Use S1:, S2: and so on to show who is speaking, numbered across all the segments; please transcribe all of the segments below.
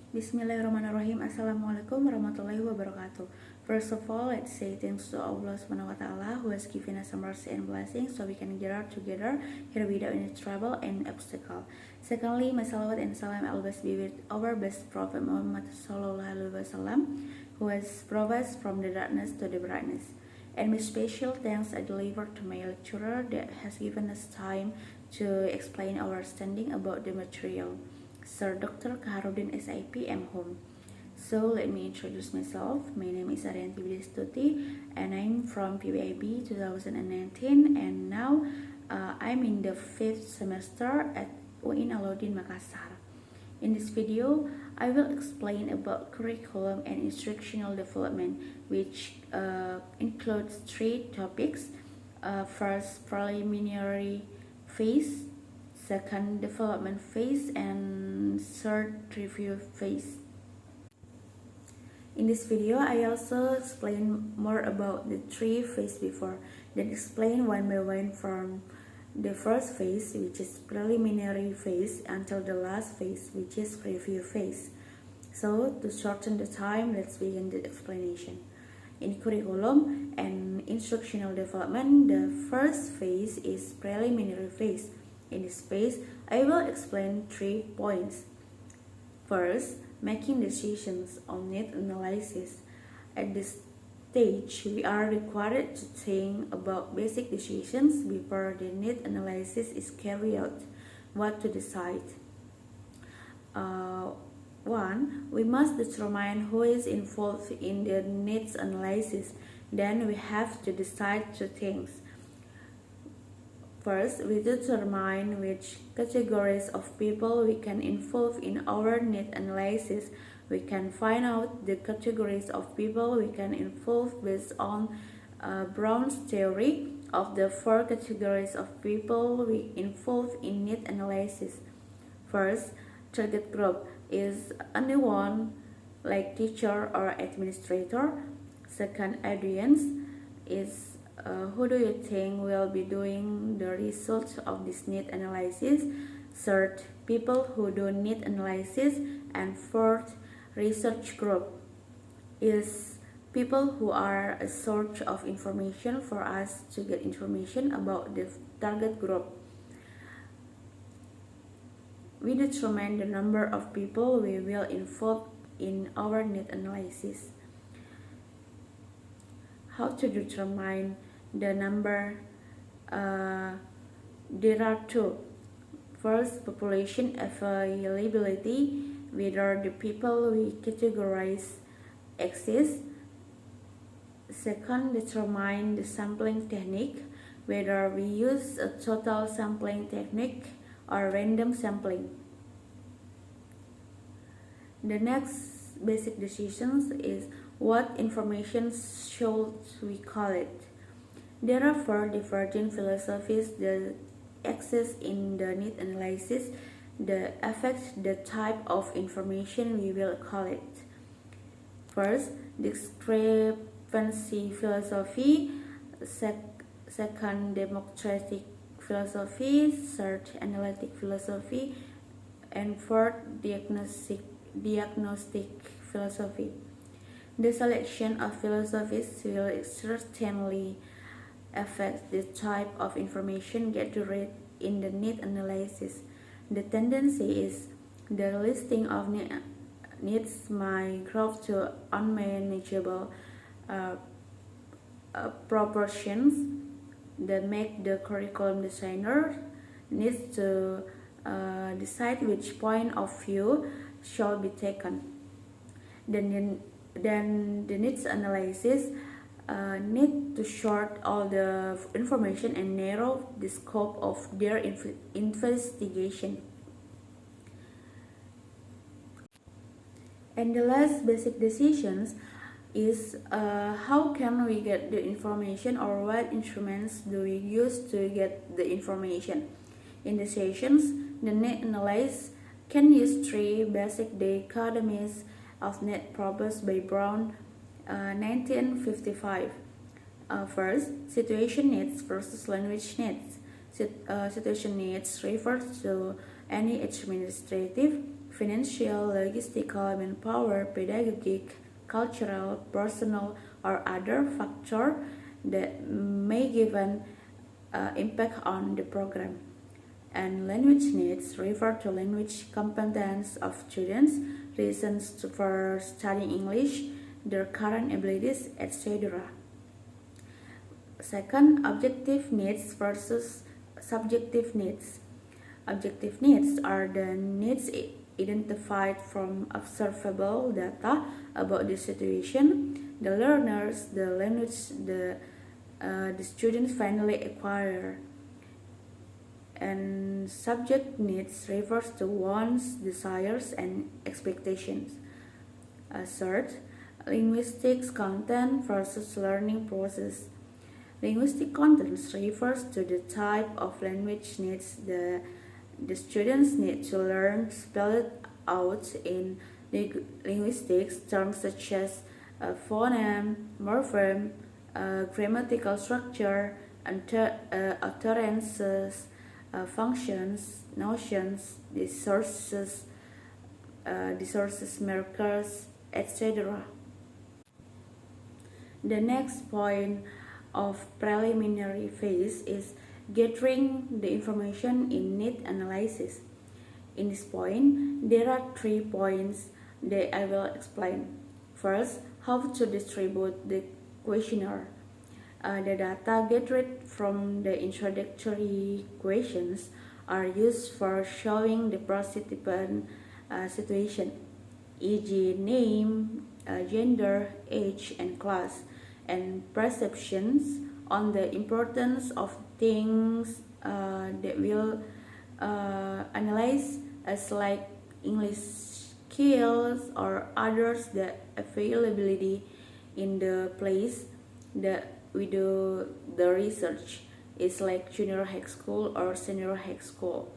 S1: Bismillahirrahmanirrahim. Assalamualaikum warahmatullahi wabarakatuh. First of all, let's say thanks to Allah Subhanahu wa Ta'ala who has given us some mercy and blessings so we can gather together here without any trouble and obstacle. Secondly, my salawat and salam always be with our best Prophet Muhammad Sallallahu Alaihi Wasallam, who has brought us from the darkness to the brightness. And my special thanks I deliver to my lecturer that has given us time to explain our understanding about the material. Sir Dr. Kaharudin SIP M. Home. So let me introduce myself. My name is Ariyanti Widyastuti and I'm from PBIB 2019 and now I'm in the 5th semester at UIN Alauddin Makassar. In this video, I will explain about curriculum and instructional development, which includes 3 topics. First, preliminary phase, second, development phase, and third, review phase. In this video, I also explain more about the 3 phases before, then explain one by one from the first phase, which is preliminary phase, until the last phase, which is review phase. So, to shorten the time, let's begin the explanation. In curriculum and instructional development, the first phase is preliminary phase. In this phase, I will explain 3 points. First, making decisions on need analysis. At this stage, we are required to think about basic decisions before the need analysis is carried out. What to decide? 1. We must determine who is involved in the needs analysis. Then we have to decide 2 things. First, we determine which categories of people we can involve in our need analysis. We can find out the categories of people we can involve based on Brown's theory of the 4 categories of people we involve in need analysis. First, target group is anyone like teacher or administrator. Second, audience is who do you think will be doing the results of this need analysis? Third, people who do need analysis. And fourth, research group is people who are a source of information for us to get information about the target group. We determine the number of people we will involve in our need analysis. How to determine the number? There are 2. First, population availability, whether the people we categorize exist. Second, determine the sampling technique, whether we use a total sampling technique or random sampling. The next basic decisions is what information should we collect. There are 4 divergent philosophies that exist in the need analysis that affect the type of information we will collect. First, discrepancy philosophy. Second, democratic philosophy. Third, analytic philosophy. And fourth, diagnostic philosophy. The selection of philosophies will certainly affect the type of information gathered in the need analysis. The tendency is the listing of needs might grow to unmanageable proportions that make the curriculum designer needs to decide which point of view shall be taken. Then the needs analysis need to sort all the information and narrow the scope of their investigation. And the last basic decisions is how can we get the information, or what instruments do we use to get the information. In the sessions, the need analysis can use 3 basic dichotomies of need proposed by Brown 1955. First, situation needs versus language needs. Situation needs refers to any administrative, financial, logistical, manpower, pedagogic, cultural, personal, or other factor that may give an impact on the program. And language needs refer to language competence of students, reasons for studying English, their current abilities, etc. Second, objective needs versus subjective needs. Objective needs are the needs identified from observable data about the situation, the learners, the language the students finally acquire. And subject needs refers to wants, desires, and expectations. Third, linguistics content versus learning process. Linguistic content refers to the type of language needs the students need to learn spelled out in linguistics terms such as phoneme, morpheme, grammatical structure, utterances, functions, notions, resources, markers, etc. The next point of preliminary phase is gathering the information in need analysis. In this point, there are 3 points that I will explain. First, how to distribute the questionnaire. The data gathered from the introductory questions are used for showing the participant situation, e.g. name, gender, age, and class, and perceptions on the importance of things that will analyze as like English skills or others, the availability in the place that we do the research is like junior high school or senior high school.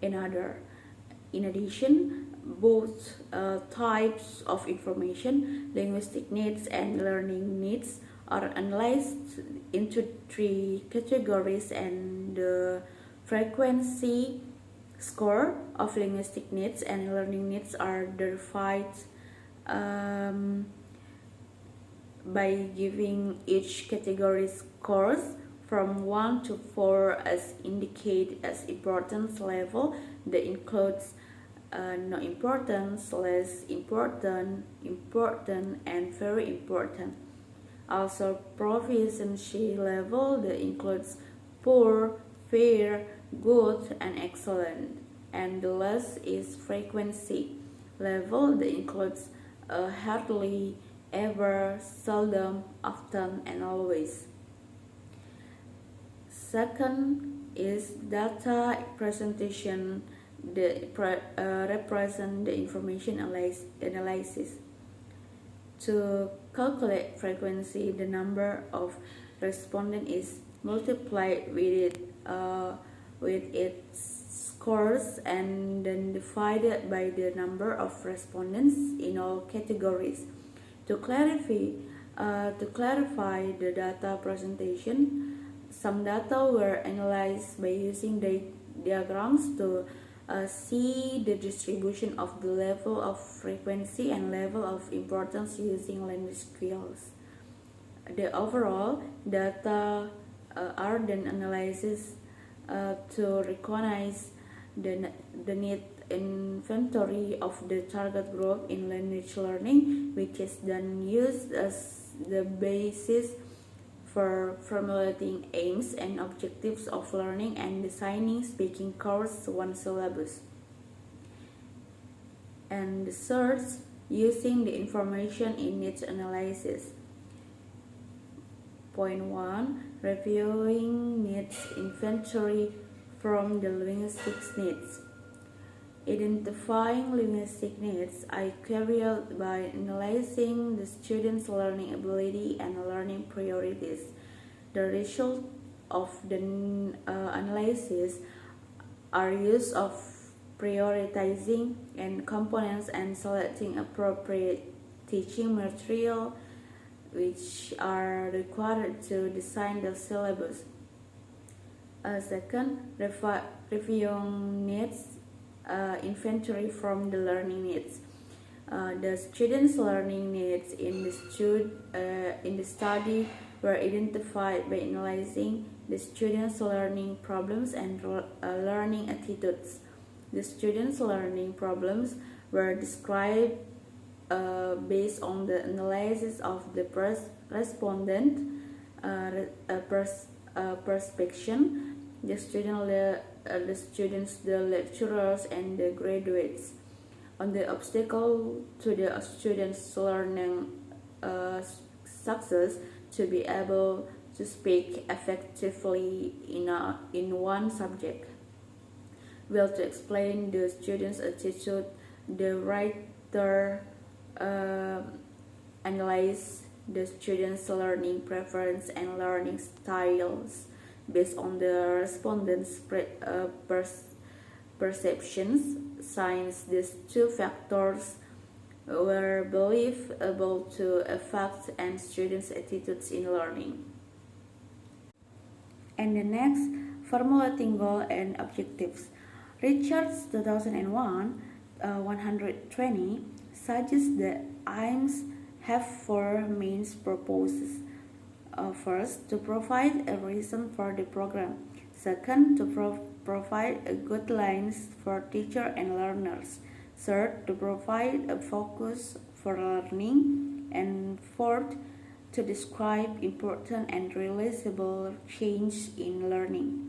S1: In addition, both types of information, linguistic needs and learning needs, are analyzed into 3 categories, and the frequency score of linguistic needs and learning needs are derived by giving each category scores from 1 to 4 as indicated as importance level that includes no importance, less important, important, and very important. Also, proficiency level that includes poor, fair, good, and excellent. And the last is frequency level that includes hardly, ever, seldom, often, and always. Second is data presentation that represent the information analysis. To calculate frequency, the number of respondents is multiplied with its scores and then divided by the number of respondents in all categories. To clarify the data presentation, some data were analyzed by using diagrams to see the distribution of the level of frequency and level of importance using language skills. The overall data are then analyzed to recognize the need inventory of the target group in language learning, which is then used as the basis for formulating aims and objectives of learning and designing speaking course one syllabus. And the third, using the information in needs analysis. Point 1. Reviewing needs inventory from the linguistics needs. Identifying linguistic needs, I carry out by analyzing the student's learning ability and learning priorities. The result of the analysis are use of prioritizing and components and selecting appropriate teaching material which are required to design the syllabus. Second, reviewing needs inventory from the learning needs. The students' learning needs in the study were identified by analyzing the students' learning problems and learning attitudes. The students' learning problems were described based on the analysis of the respondent perception, the students, the lecturers, and the graduates, on the obstacle to the students' learning success to be able to speak effectively in one subject. Well, to explain the students' attitude, the writer analyze the students' learning preference and learning styles based on the respondents' perceptions. Since these two factors were believed able to affect and students' attitudes in learning. And the next, formulating goal and objectives. Richards 2001 120 suggests that aims have four main purposes. First, to provide a reason for the program. Second, to provide a guidelines for teacher and learners. Third, to provide a focus for learning. And fourth, to describe important and realizable change in learning.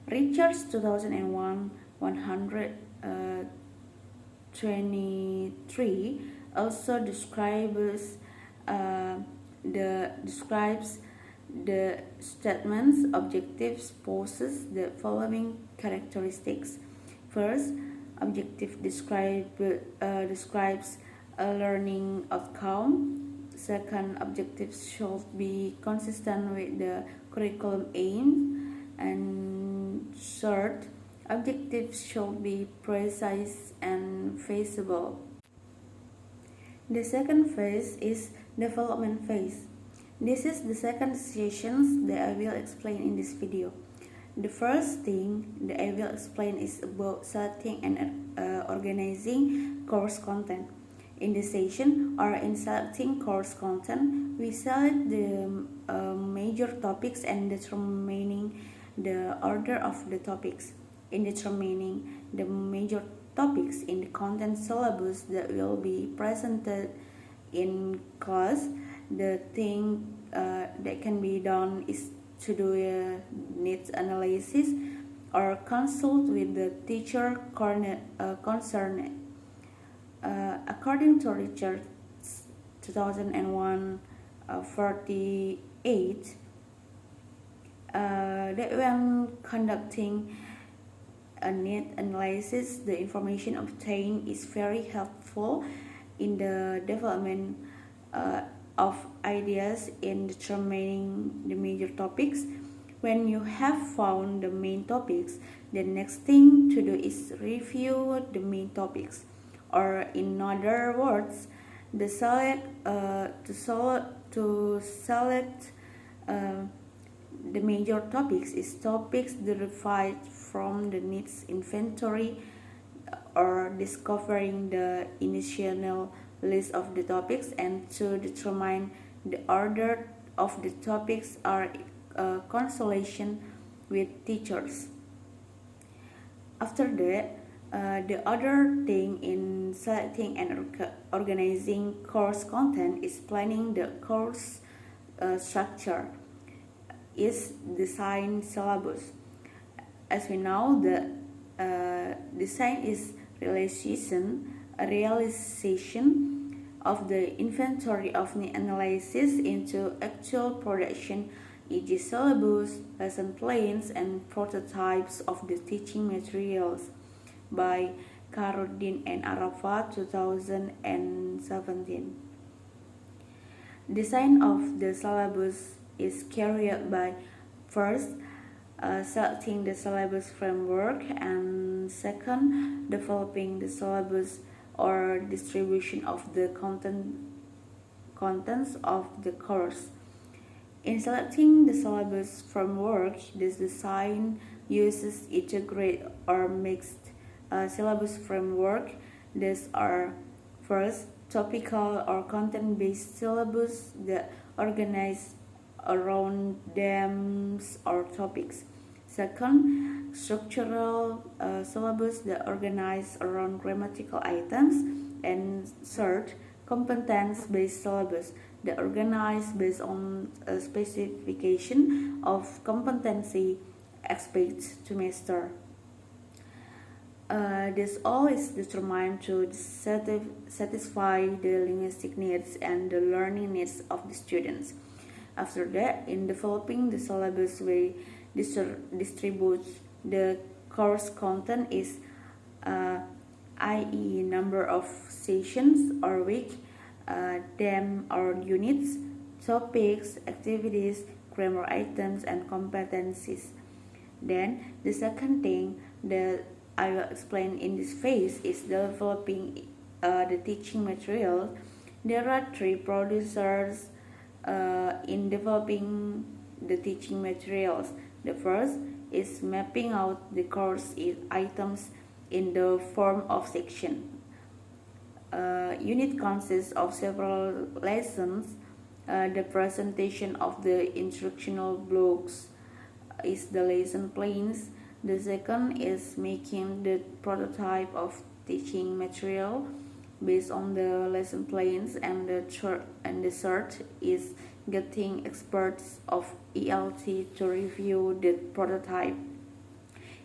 S1: Richards 2001 123 also describes the statement's objectives possess the following characteristics. First, objective describes a learning outcome. Second, objectives should be consistent with the curriculum aims. And third, objectives should be precise and feasible. The second phase is development phase. This is the second session that I will explain in this video. The first thing that I will explain is about selecting and organizing course content. In this session, or in selecting course content, we select the major topics and determining the order of the topics. In determining the major topics in the content syllabus that will be presented in class, the thing that can be done is to do a needs analysis or consult with the teacher concerned. According to Richards 2001 48, that when conducting a need analysis, the information obtained is very helpful in the development of ideas in determining the major topics. When you have found the main topics, the next thing to do is review the main topics, or in other words, to select the major topics is topics derived from the needs inventory, or discovering the initial list of the topics, and to determine the order of the topics are consultation with teachers. After that, the other thing in selecting and organizing course content is planning the course structure, is design syllabus. As we know, the design is realization of the inventory of the analysis into actual production, e.g. syllabus, lesson plans, and prototypes of the teaching materials, by Karuddin and Arafat 2017. Design of the syllabus is carried by first, selecting the syllabus framework, and second, developing the syllabus or distribution of the contents of the course. In selecting the syllabus framework, this design uses integrated or mixed syllabus framework. These are: first, topical or content-based syllabus that organize around themes or topics. Second, structural syllabus that organize around grammatical items. And third, competence-based syllabus that organize based on a specification of competency expected to master. This all is determined to satisfy the linguistic needs and the learning needs of the students. After that, in developing the syllabus, we distribute the course content is i.e. number of sessions or week, them or units, topics, activities, grammar items, and competencies. Then the second thing that I will explain in this phase is developing the teaching material. There are three producers in developing the teaching materials. The first is mapping out the course items in the form of section. Unit consists of several lessons. The presentation of the instructional blocks is the lesson plans. The second is making the prototype of teaching material based on the lesson plans, and the third is getting experts of ELT to review the prototype.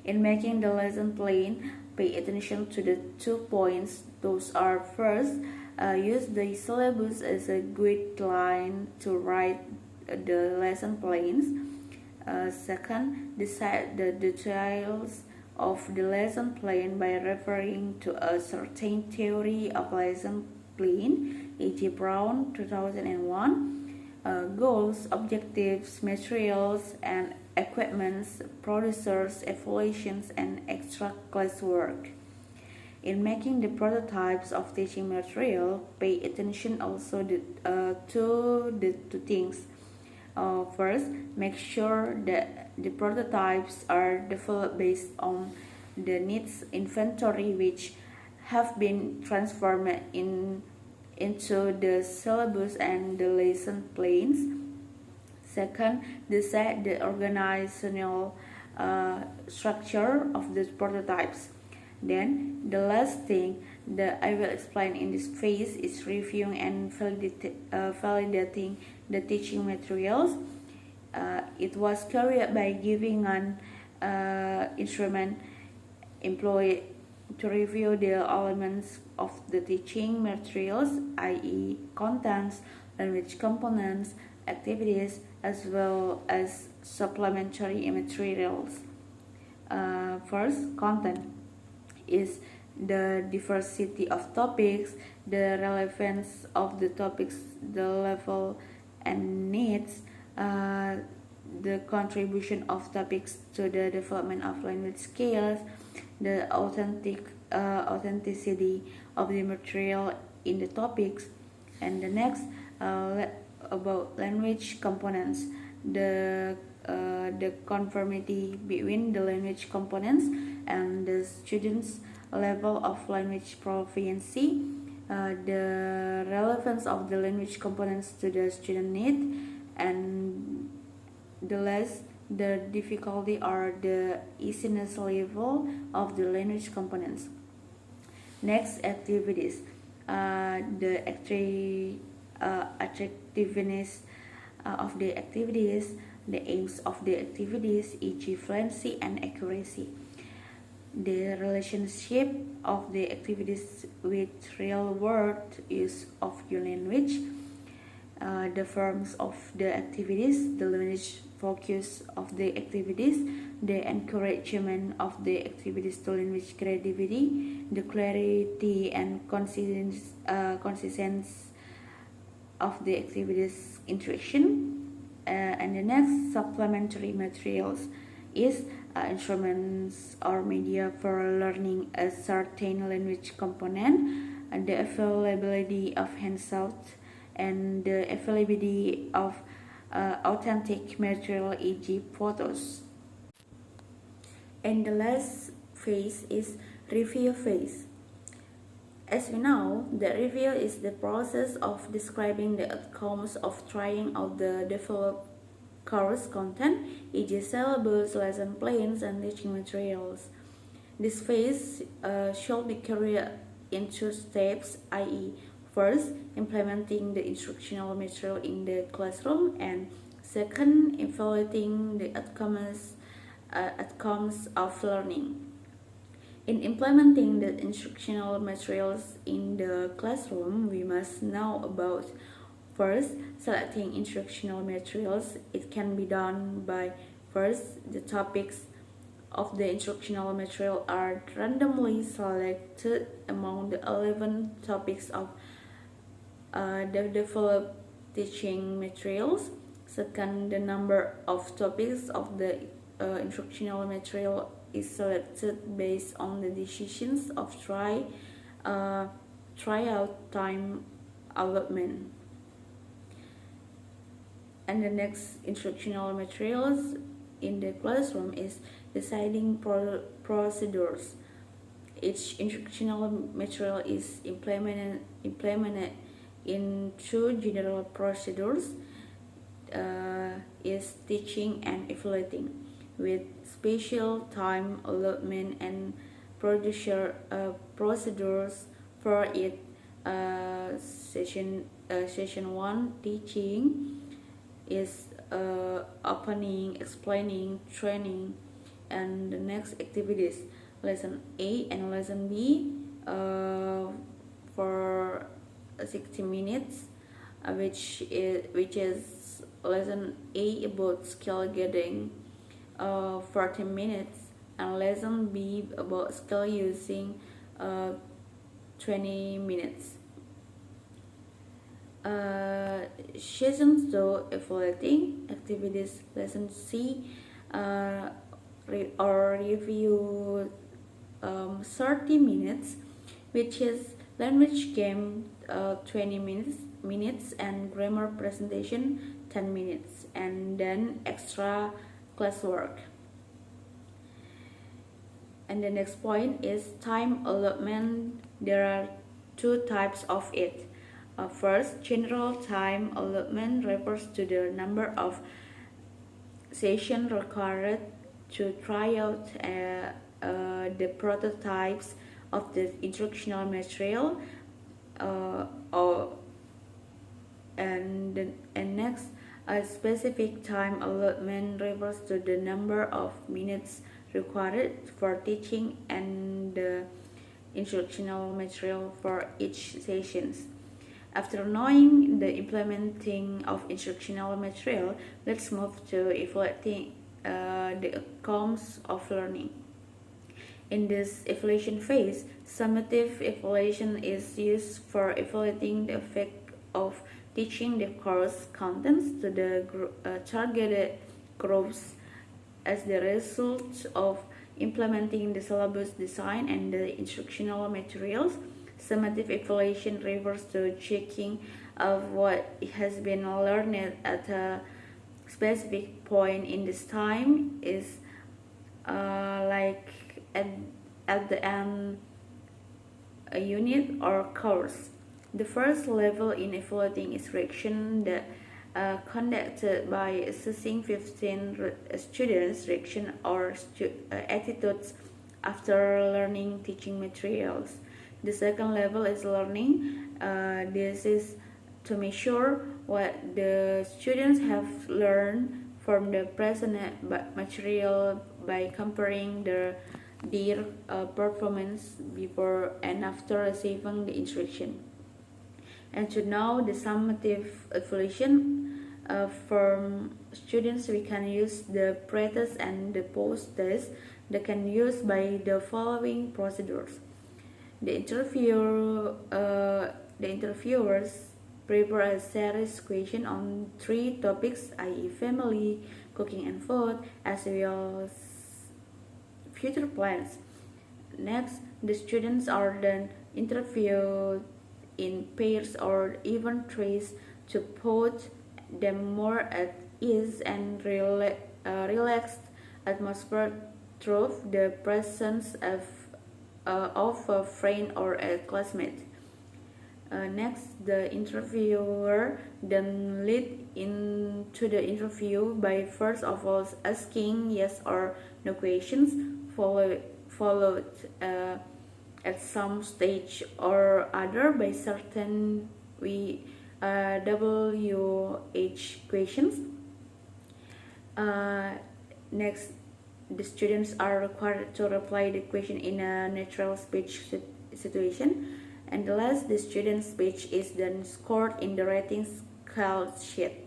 S1: In making the lesson plan, pay attention to the 2 points. Those are: first, use the syllabus as a guideline to write the lesson plans. Second, decide the details of the lesson plan by referring to a certain theory of lesson plan, e.g. Brown 2001. Goals, objectives, materials, and equipments, producers, evaluations, and extra classwork. In making the prototypes of teaching material, pay attention also to the two things. First, make sure that the prototypes are developed based on the needs inventory which have been transformed into the syllabus and the lesson plans. Second, decide the organizational structure of the prototypes. Then, the last thing that I will explain in this phase is reviewing and validating the teaching materials. It was carried by giving an instrument employed to review the elements of the teaching materials, i.e. contents, language components, activities, as well as supplementary materials. First, content is the diversity of topics, the relevance of the topics, the level and needs, the contribution of topics to the development of language skills, the authenticity of the material in the topics. And the next, about language components, the conformity between the language components and the students' level of language proficiency, the relevance of the language components to the student need, and the difficulty or the easiness level of the language components. Next, activities. The attractiveness of the activities, the aims of the activities, e.g. fluency and accuracy. The relationship of the activities with real-world use of your language, the forms of the activities, the language focus of the activities, the encouragement of the activities to language creativity, the clarity and consistency of the activities interaction. And the next, supplementary materials is instruments or media for learning a certain language component, and the availability of handouts, and the availability of authentic material, e.g. photos. And the last phase is Review phase. As we know, the review is the process of describing the outcomes of trying out the developed course content, e.g. syllabus, lesson plans, and teaching materials. This phase should be carried in two steps, i.e. first, implementing the instructional material in the classroom, and second, evaluating the outcomes of learning. In implementing the instructional materials in the classroom, we must know about first, selecting instructional materials. It can be done by first, the topics of the instructional material are randomly selected among the 11 topics of the developed teaching materials. Second, the number of topics of the instructional material is selected based on the decisions of tryout time allotment. And the next instructional materials in the classroom is deciding procedures. Each instructional material is implemented in two general procedures, is teaching and evaluating, with special time allotment and procedures for it. Session 1 teaching is opening, explaining, training, and the next activities, lesson A and lesson B for 60 minutes, which is lesson A about skill getting 40 minutes, and lesson B about skill using 20 minutes. Session 2 evaluating activities, lesson C or review 30 minutes, which is language game 20 minutes and grammar presentation 10 minutes, and then extra classwork. And the next point is time allotment. There are two types of it. First, general time allotment refers to the number of sessions required to try out the prototypes of the instructional material, and next, a specific time allotment refers to the number of minutes required for teaching and the instructional material for each sessions. After knowing the implementing of instructional material, let's move to evaluating the outcomes of learning. In this evaluation phase, summative evaluation is used for evaluating the effect of teaching the course contents to the targeted groups as the result of implementing the syllabus design and the instructional materials. Summative evaluation refers to checking of what has been learned at a specific point in this time, is like at the end a unit or course. The first level in evaluating is reaction that conducted by assessing 15 students' reaction or attitudes after learning teaching materials. The second level is learning. This is to measure what the students have learned from the present material by comparing their performance before and after receiving the instruction. And to know the summative evaluation from students, we can use the pre-test and the post-test that can be used by the following procedures. The interviewers prepare a series question on 3 topics, i.e. family, cooking and food, as well as future plans. Next, the students are then interviewed in pairs or even threes to put them more at ease and relaxed atmosphere through the presence of of a friend or a classmate. Next, the interviewer then lead into the interview by first of all asking yes or no questions, followed at some stage or other by certain WH questions. Next, the students are required to reply the question in a natural speech situation. And the last, the student's speech is then scored in the rating scale sheet.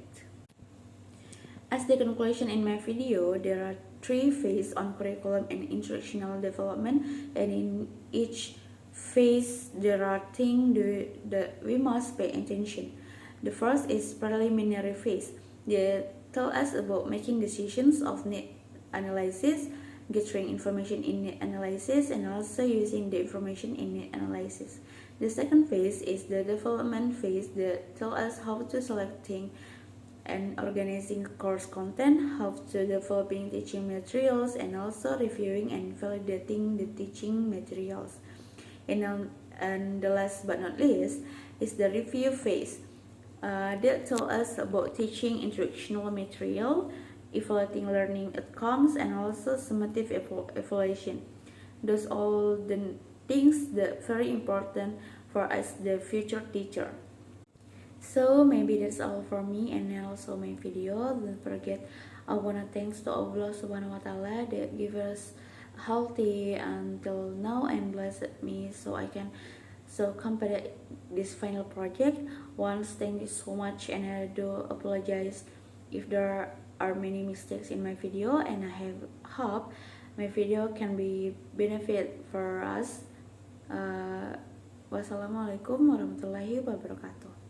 S1: As the conclusion in my video, there are 3 phases on curriculum and instructional development, and in each phase there are things that we must pay attention. The first is preliminary phase. They tell us about making decisions of need analysis, gathering information in need analysis, and also using the information in need analysis. The second phase is the development phase that tells us how to selecting and organizing course content, how to developing teaching materials, and also reviewing and validating the teaching materials. And the last but not least is the review phase. That tells us about teaching instructional material, evaluating learning outcomes, and also summative evaluation. Those all the things that very important for us the future teacher. So maybe that's all for me and also my video. Don't forget, I wanna thanks to Allah Subhanahu wa Taala that give us healthy until now and blessed me so I can complete this final project. Once, thank you so much, and I do apologize if there are many mistakes in my video, and I hope my video can be benefit for us. Wassalamualaikum warahmatullahi wabarakatuh.